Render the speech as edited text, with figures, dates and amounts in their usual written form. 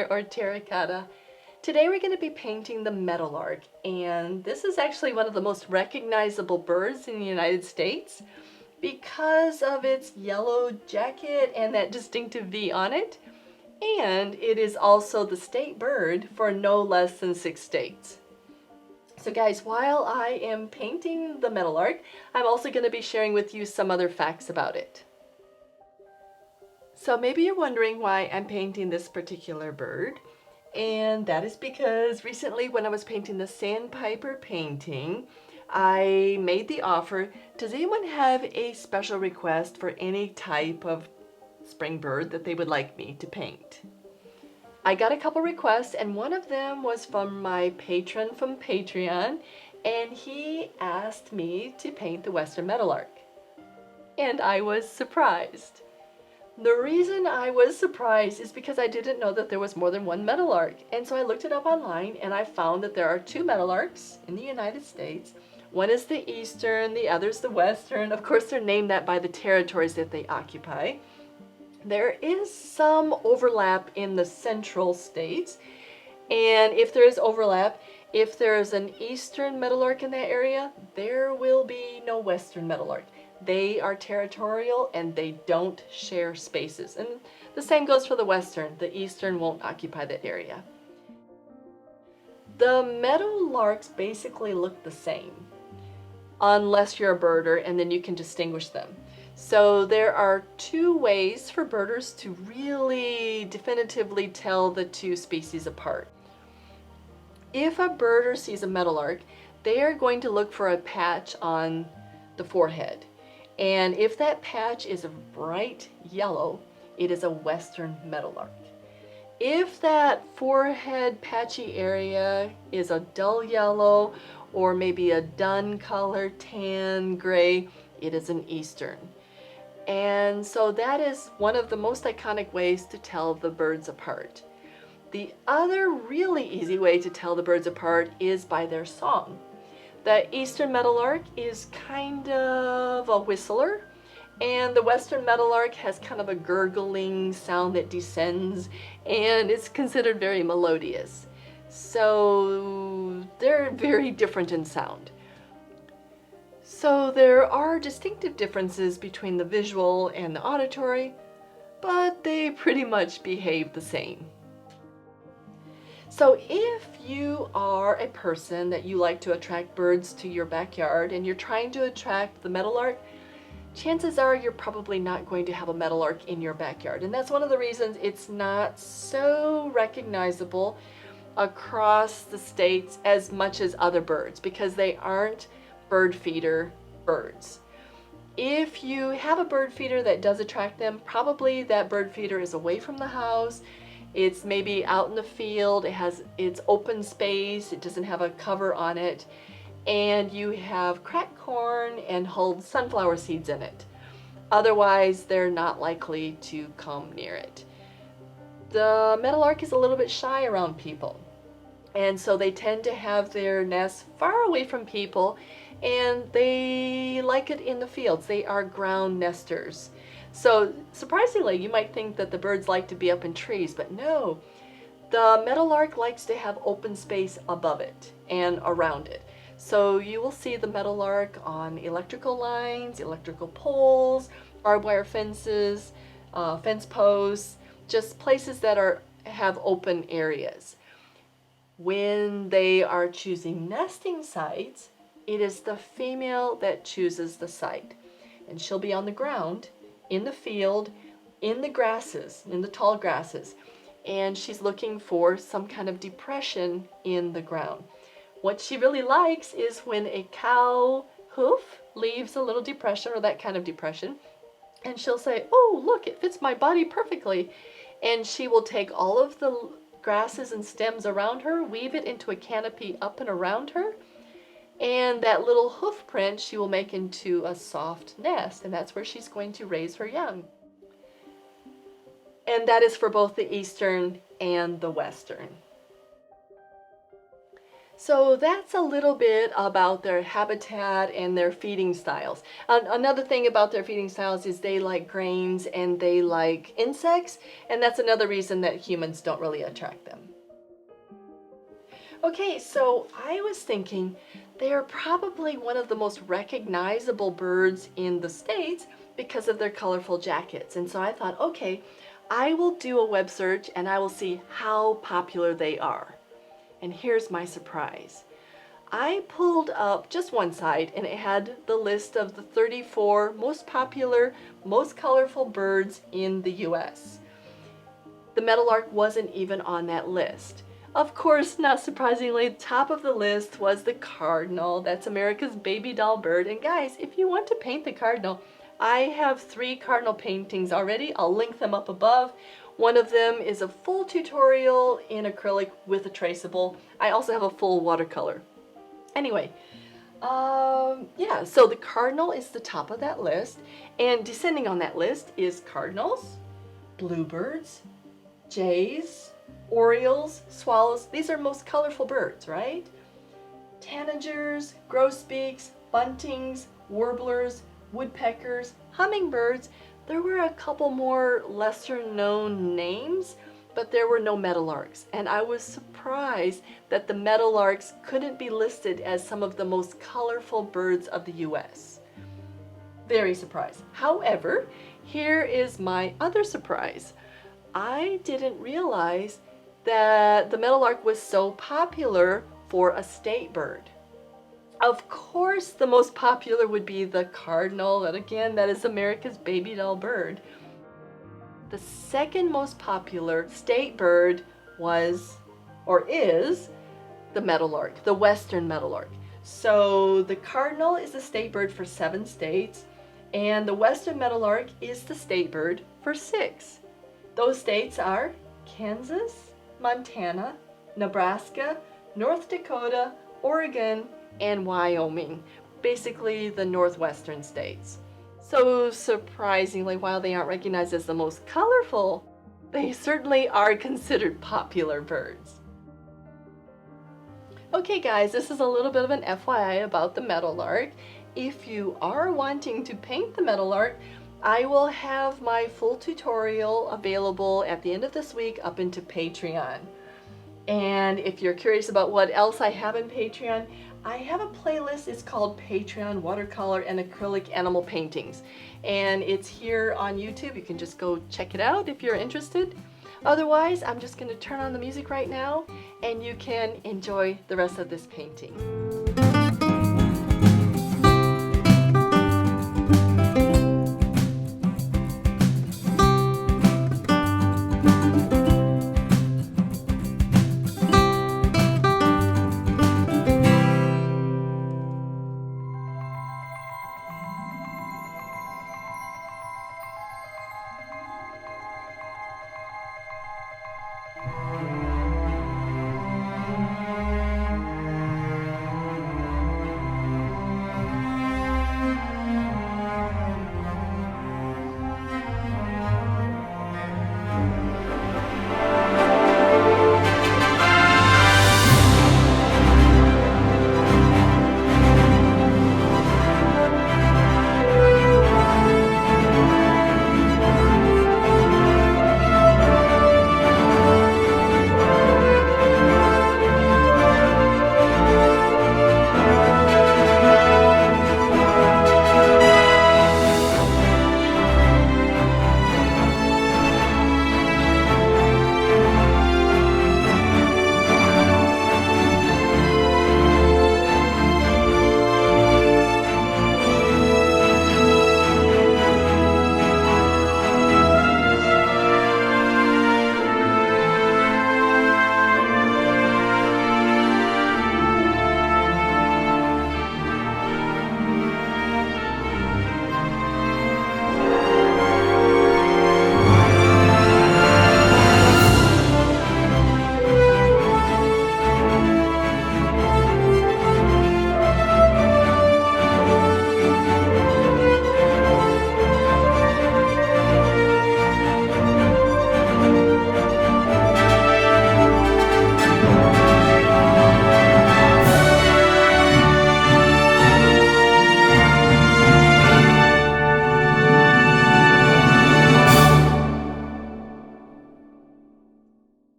scriptliner or TerraCotta. Today we're going to be painting the meadowlark, and this is actually one of the most recognizable birds in the United States because of its yellow jacket and that distinctive V on it, and it is also the state bird for no less than 6 states. So guys, while I am painting the meadowlark, I'm also going to be sharing with you some other facts about it. So maybe you're wondering why I'm painting this particular bird, and that is because recently when I was painting the sandpiper painting, I made the offer, does anyone have a special request for any type of spring bird that they would like me to paint? I got a couple requests, and one of them was from my patron from Patreon, and he asked me to paint the western meadowlark. And I was surprised. The reason I was surprised is because I didn't know that there was more than one meadowlark, and so I looked it up online and I found that there are 2 meadowlarks in the United States. One is the eastern, the other's the western. Of course, they're named that by the territories that they occupy. There is some overlap in the central states, and if there is overlap, if there is an eastern meadowlark in that area, there will be no western meadowlark. They are territorial and they don't share spaces. And the same goes for the western. The eastern won't occupy that area. The meadowlarks basically look the same, unless you're a birder, and then you can distinguish them. So there are 2 ways for birders to really definitively tell the 2 species apart. If a birder sees a meadowlark, they are going to look for a patch on the forehead. And if that patch is a bright yellow, it is a western meadowlark. If that forehead patchy area is a dull yellow or maybe a dun color, tan, gray, it is an eastern. And so that is one of the most iconic ways to tell the birds apart. The other really easy way to tell the birds apart is by their song. The eastern meadowlark is kind of a whistler, and the western meadowlark has kind of a gurgling sound that descends, and it's considered very melodious. So they're very different in sound. So there are distinctive differences between the visual and the auditory, but they pretty much behave the same. So if you are a person that you like to attract birds to your backyard and you're trying to attract the meadowlark, chances are you're probably not going to have a meadowlark in your backyard. And that's one of the reasons it's not so recognizable across the states as much as other birds, because they aren't bird feeder birds. If you have a bird feeder that does attract them, probably that bird feeder is away from the house. It's maybe out in the field, it's open space, it doesn't have a cover on it, and you have cracked corn and hulled sunflower seeds in it. Otherwise, they're not likely to come near it. The meadowlark is a little bit shy around people, and so they tend to have their nests far away from people, and they like it in the fields. They are ground nesters. So surprisingly, you might think that the birds like to be up in trees, but no. The meadowlark likes to have open space above it and around it. So you will see the meadowlark on electrical lines, electrical poles, barbed wire fences, fence posts, just places that have open areas. When they are choosing nesting sites, it is the female that chooses the site. And she'll be on the ground, in the field, in the grasses, in the tall grasses, and she's looking for some kind of depression in the ground. What she really likes is when a cow hoof leaves a little depression or that kind of depression, and she'll say, oh look, it fits my body perfectly, and she will take all of the grasses and stems around her, weave it into a canopy up and around her, and that little hoof print she will make into a soft nest, and that's where she's going to raise her young. And that is for both the eastern and the western. So that's a little bit about their habitat and their feeding styles. Another thing about their feeding styles is they like grains and they like insects, and that's another reason that humans don't really attract them. Okay, so I was thinking they're probably one of the most recognizable birds in the States because of their colorful jackets. And so I thought, okay, I will do a web search and I will see how popular they are. And here's my surprise. I pulled up just one site and it had the list of the 34 most popular, most colorful birds in the US. The meadowlark wasn't even on that list. Of course, not surprisingly, top of the list was the cardinal. That's America's baby doll bird. And guys, if you want to paint the cardinal, I have 3 cardinal paintings already. I'll link them up above. One of them is a full tutorial in acrylic with a traceable. I also have a full watercolor. Anyway, yeah, so the cardinal is the top of that list, and descending on that list is cardinals, bluebirds, jays, orioles, swallows. These are most colorful birds, right? Tanagers, grosbeaks, buntings, warblers, woodpeckers, hummingbirds. There were a couple more lesser known names, but there were no meadowlarks, and I was surprised that the meadowlarks couldn't be listed as some of the most colorful birds of the US. Very surprised. However, here is my other surprise. I didn't realize that the meadowlark was so popular for a state bird. Of course, the most popular would be the cardinal, and again, that is America's baby doll bird. The second most popular state bird was, or is, the meadowlark, the western meadowlark. So the cardinal is the state bird for 7 states, and the western meadowlark is the state bird for 6. Those states are Kansas, Montana, Nebraska, North Dakota, Oregon, and Wyoming, basically the northwestern states. So surprisingly, while they aren't recognized as the most colorful, they certainly are considered popular birds. Okay guys, this is a little bit of an FYI about the meadowlark. If you are wanting to paint the meadowlark, I will have my full tutorial available at the end of this week up into Patreon. And if you're curious about what else I have in Patreon, I have a playlist. It's called Patreon Watercolor and Acrylic Animal Paintings. And it's here on YouTube. You can just go check it out if you're interested. Otherwise, I'm just going to turn on the music right now and you can enjoy the rest of this painting.